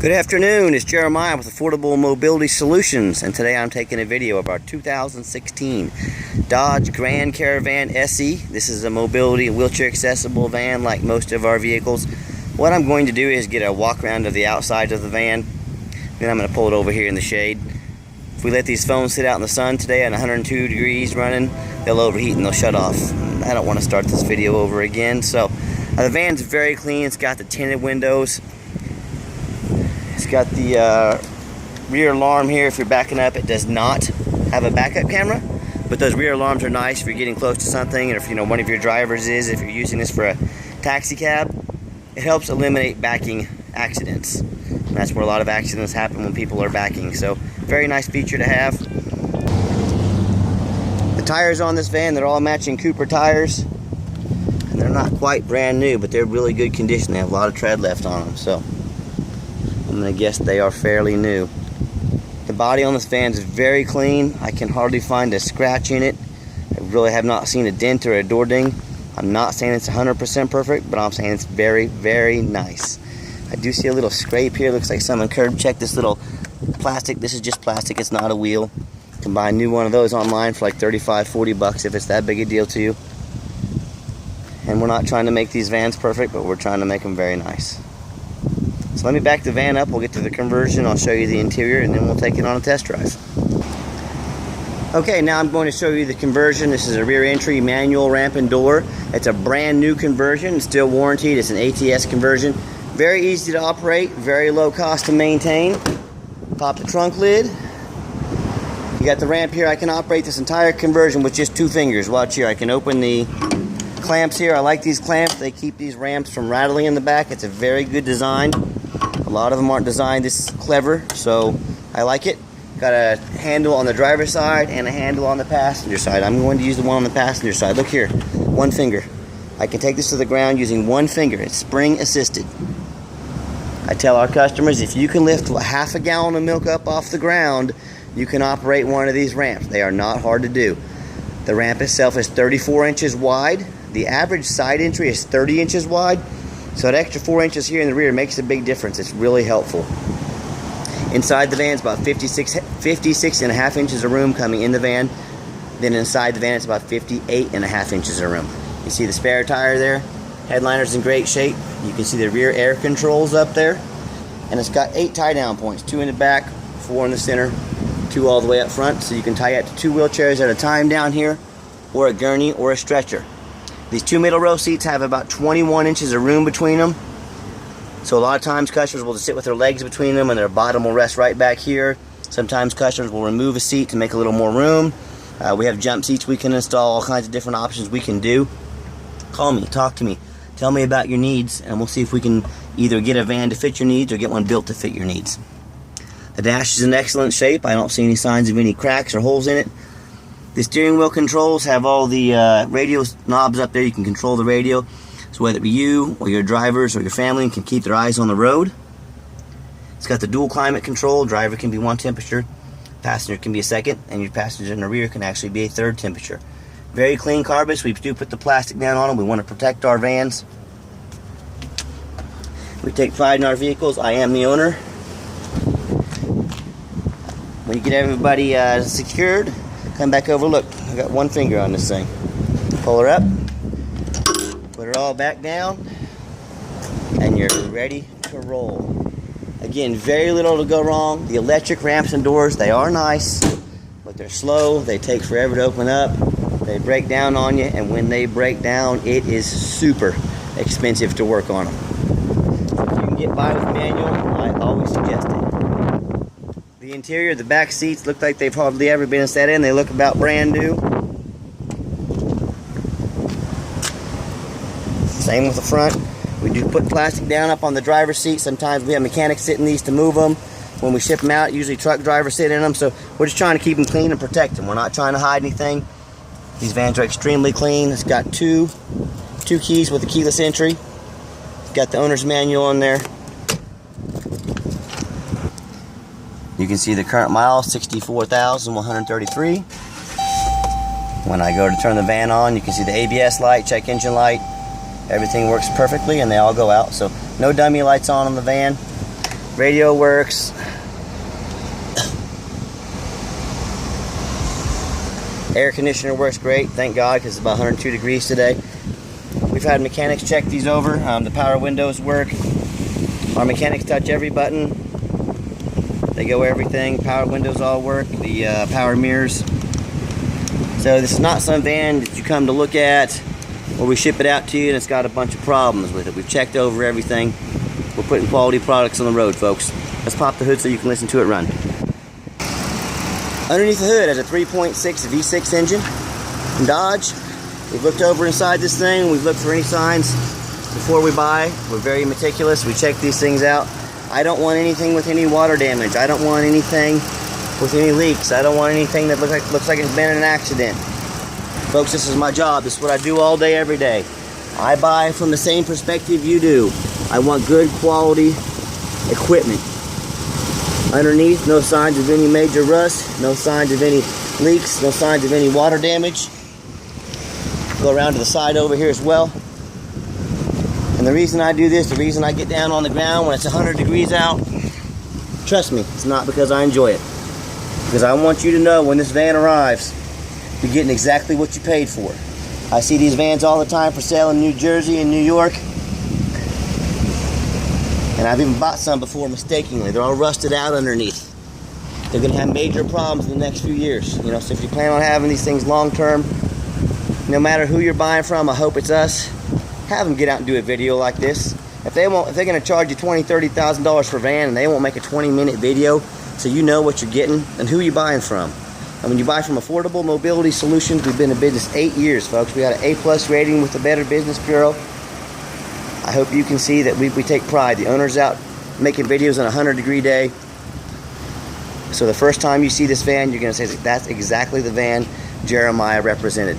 Good afternoon, it's Jeremiah with Affordable Mobility Solutions, and today I'm taking a video of our 2016 Dodge Grand Caravan SE. This is a mobility, wheelchair accessible van like most of our vehicles. What I'm going to do is get a walk around of the outside of the van, then I'm going to pull it over here in the shade. If we let these phones sit out in the sun today at 102 degrees running, they'll overheat and they'll shut off. I don't want to start this video over again. So the van's very clean. It's got the tinted windows. It's got the rear alarm here. If you're backing up, it does not have a backup camera, but those rear alarms are nice if you're getting close to something, or if one of your drivers is, if you're using this for a taxi cab. It helps eliminate backing accidents. And that's where a lot of accidents happen, when people are backing. So very nice feature to have. The tires on this van, they're all matching Cooper tires, and they're not quite brand new, but they're really good condition. They have a lot of tread left on them, so I'm going to guess they are fairly new. The body on this van is very clean. I can hardly find a scratch in it. I really have not seen a dent or a door ding. I'm not saying it's 100% perfect, but I'm saying it's very, very nice. I do see a little scrape here. Looks like someone curb checked this little plastic. This is just plastic. It's not a wheel. You can buy a new one of those online for like 35, 40 bucks if it's that big a deal to you. And we're not trying to make these vans perfect, but we're trying to make them very nice. So let me back the van up, we'll get to the conversion, I'll show you the interior, and then we'll take it on a test drive. Okay, now I'm going to show you the conversion. This is a rear entry manual ramp and door. It's a brand new conversion, it's still warranted. It's an ATS conversion. Very easy to operate, very low cost to maintain. Pop the trunk lid. You got the ramp here. I can operate this entire conversion with just 2 fingers. Watch here, I can open the clamps here. I like these clamps, they keep these ramps from rattling in the back. It's a very good design. A lot of them aren't designed this clever, so I like it. Got a handle on the driver's side and a handle on the passenger side. I'm going to use the one on the passenger side. Look here, 1 finger. I can take this to the ground using 1 finger. It's spring assisted. I tell our customers, if you can lift half a gallon of milk up off the ground, you can operate one of these ramps. They are not hard to do. The ramp itself is 34 inches wide. The average side entry is 30 inches wide. So that extra 4 inches here in the rear makes a big difference. It's really helpful. Inside the van is about 56 and a half inches of room coming in the van. Then inside the van it's about 58 and a half inches of room. You see the spare tire there. Headliner's in great shape. You can see the rear air controls up there. And it's got 8 tie down points. 2 in the back, 4 in the center, 2 all the way up front. So you can tie it to 2 wheelchairs at a time down here, or a gurney or a stretcher. These 2 middle row seats have about 21 inches of room between them. So a lot of times customers will just sit with their legs between them and their bottom will rest right back here. Sometimes customers will remove a seat to make a little more room. We have jump seats we can install, all kinds of different options we can do. Call me, talk to me, tell me about your needs, and we'll see if we can either get a van to fit your needs or get one built to fit your needs. The dash is in excellent shape. I don't see any signs of any cracks or holes in it. The steering wheel controls have all the radio knobs up there. You can control the radio. So whether it be you or your drivers or your family can keep their eyes on the road. It's got the dual climate control. Driver can be 1 temperature, passenger can be a 2nd, and your passenger in the rear can actually be a 3rd temperature. Very clean carpets. We do put the plastic down on them. We want to protect our vans. We take pride in our vehicles. I am the owner. When you get everybody secured, come back over, look, I got 1 finger on this thing. Pull her up, put her all back down, and you're ready to roll. Again, very little to go wrong. The electric ramps and doors, they are nice, but they're slow. They take forever to open up. They break down on you, and when they break down, it is super expensive to work on them. If you can get by with manual, I always suggest it. The interior, the back seats look like they've hardly ever been set in. They look about brand new. Same with the front. We do put plastic down up on the driver's seat. Sometimes we have mechanics sit in these to move them. When we ship them out, usually truck drivers sit in them. So we're just trying to keep them clean and protect them. We're not trying to hide anything. These vans are extremely clean. It's got two keys with a keyless entry. It's got the owner's manual in there. You can see the current miles, 64,133. When I go to turn the van on, you can see the ABS light, check engine light. Everything works perfectly and they all go out. So no dummy lights on the van. Radio works. Air conditioner works great, thank God, because it's about 102 degrees today. We've had mechanics check these over. The power windows work. Our mechanics touch every button. They go everything. Power windows all work. The power mirrors. So this is not some van that you come to look at or we ship it out to you and it's got a bunch of problems with it. We've checked over everything. We're putting quality products on the road, folks. Let's pop the hood so you can listen to it run. Underneath the hood has a 3.6 V6 engine from Dodge. We've looked over inside this thing. We've looked for any signs before we buy. We're very meticulous. We check these things out. I don't want anything with any water damage. I don't want anything with any leaks. I don't want anything that looks like it's been in an accident. Folks, this is my job. This is what I do all day, every day. I buy from the same perspective you do. I want good quality equipment. Underneath, no signs of any major rust, no signs of any leaks, no signs of any water damage. Go around to the side over here as well. And the reason I do this, the reason I get down on the ground when it's 100 degrees out, trust me, it's not because I enjoy it. Because I want you to know when this van arrives, you're getting exactly what you paid for. I see these vans all the time for sale in New Jersey and New York. And I've even bought some before mistakenly. They're all rusted out underneath. They're going to have major problems in the next few years. You know, so if you plan on having these things long term, no matter who you're buying from, I hope it's us, have them get out and do a video like this. If they're going to charge you $20,000, $30,000 for a van and they won't make a 20-minute video so you know what you're getting, then who are you buying from? And when you buy from Affordable Mobility Solutions, we've been in business 8 years, folks. We got an A+ rating with the Better Business Bureau. I hope you can see that we take pride. The owner's out making videos on a 100-degree day. So the first time you see this van, you're going to say, that's exactly the van Jeremiah represented.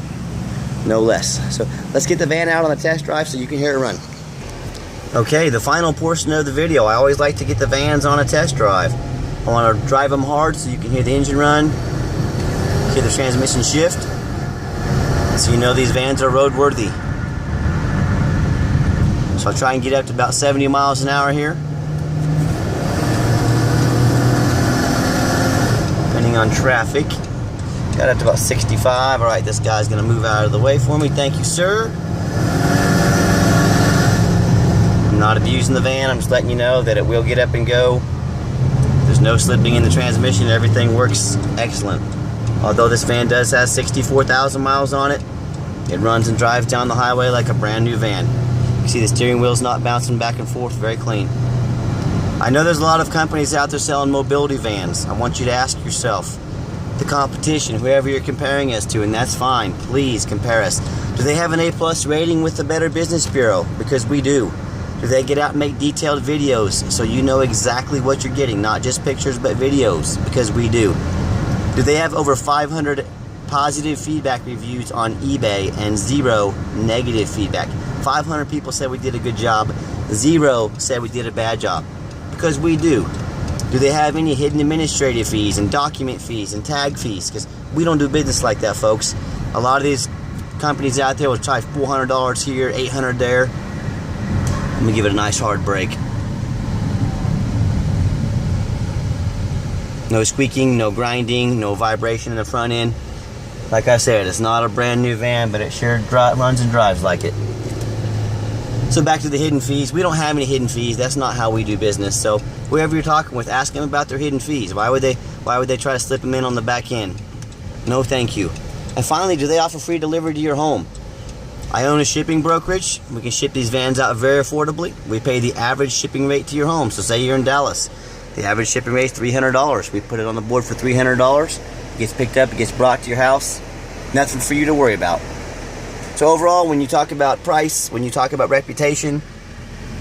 No less. So let's get the van out on a test drive so you can hear it run. Okay, the final portion of the video. I always like to get the vans on a test drive. I want to drive them hard so you can hear the engine run, hear the transmission shift, so you know these vans are roadworthy. So I'll try and get up to about 70 miles an hour here. Depending on traffic. Got up to about 65. Alright, this guy's going to move out of the way for me. Thank you, sir. I'm not abusing the van. I'm just letting you know that it will get up and go. There's no slipping in the transmission. Everything works excellent. Although this van does have 64,000 miles on it, it runs and drives down the highway like a brand new van. You see the steering wheel's not bouncing back and forth, very clean. I know there's a lot of companies out there selling mobility vans. I want you to ask yourself, the competition, whoever you're comparing us to, and that's fine, please compare us. Do they have an A+ rating with the Better Business Bureau? Because we do. Do they get out and make detailed videos so you know exactly what you're getting, not just pictures but videos? Because we do. Do they have over 500 positive feedback reviews on eBay and 0 negative feedback? 500 people said we did a good job, 0 said we did a bad job. Because we do. Do they have any hidden administrative fees and document fees and tag fees? Because we don't do business like that, folks. A lot of these companies out there will charge $400 here, $800 there. Let me give it a nice hard brake. No squeaking, no grinding, no vibration in the front end. Like I said, it's not a brand new van, but it sure runs and drives like it. So back to the hidden fees. We don't have any hidden fees. That's not how we do business. So whoever you're talking with, ask them about their hidden fees. Why would they try to slip them in on the back end? No, thank you. And finally, do they offer free delivery to your home? I own a shipping brokerage. We can ship these vans out very affordably. We pay the average shipping rate to your home. So say you're in Dallas. The average shipping rate is $300. We put it on the board for $300. It gets picked up, it gets brought to your house. Nothing for you to worry about. So overall, when you talk about price, when you talk about reputation,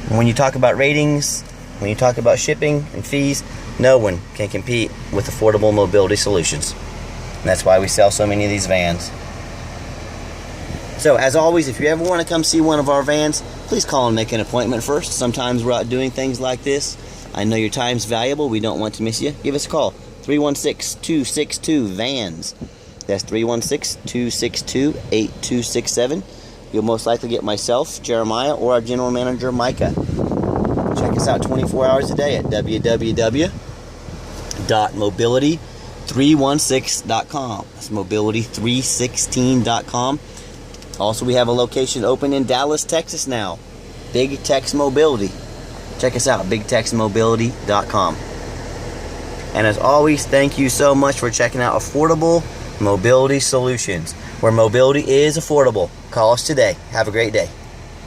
when you talk about ratings, when you talk about shipping and fees, no one can compete with Affordable Mobility Solutions. And that's why we sell so many of these vans. So as always, if you ever want to come see one of our vans, please call and make an appointment first. Sometimes we're out doing things like this. I know your time's valuable. We don't want to miss you. Give us a call. 316-262-VANS. That's 316-262-8267. You'll most likely get myself, Jeremiah, or our general manager, Micah. Check us us out 24 hours a day at www.mobility316.com. That's mobility316.com. Also, we have a location open in Dallas, Texas now. Big Tex Mobility. Check us out, bigtexmobility.com. And as always, thank you so much for checking out Affordable Mobility Solutions, where mobility is affordable. Call us today. Have a great day.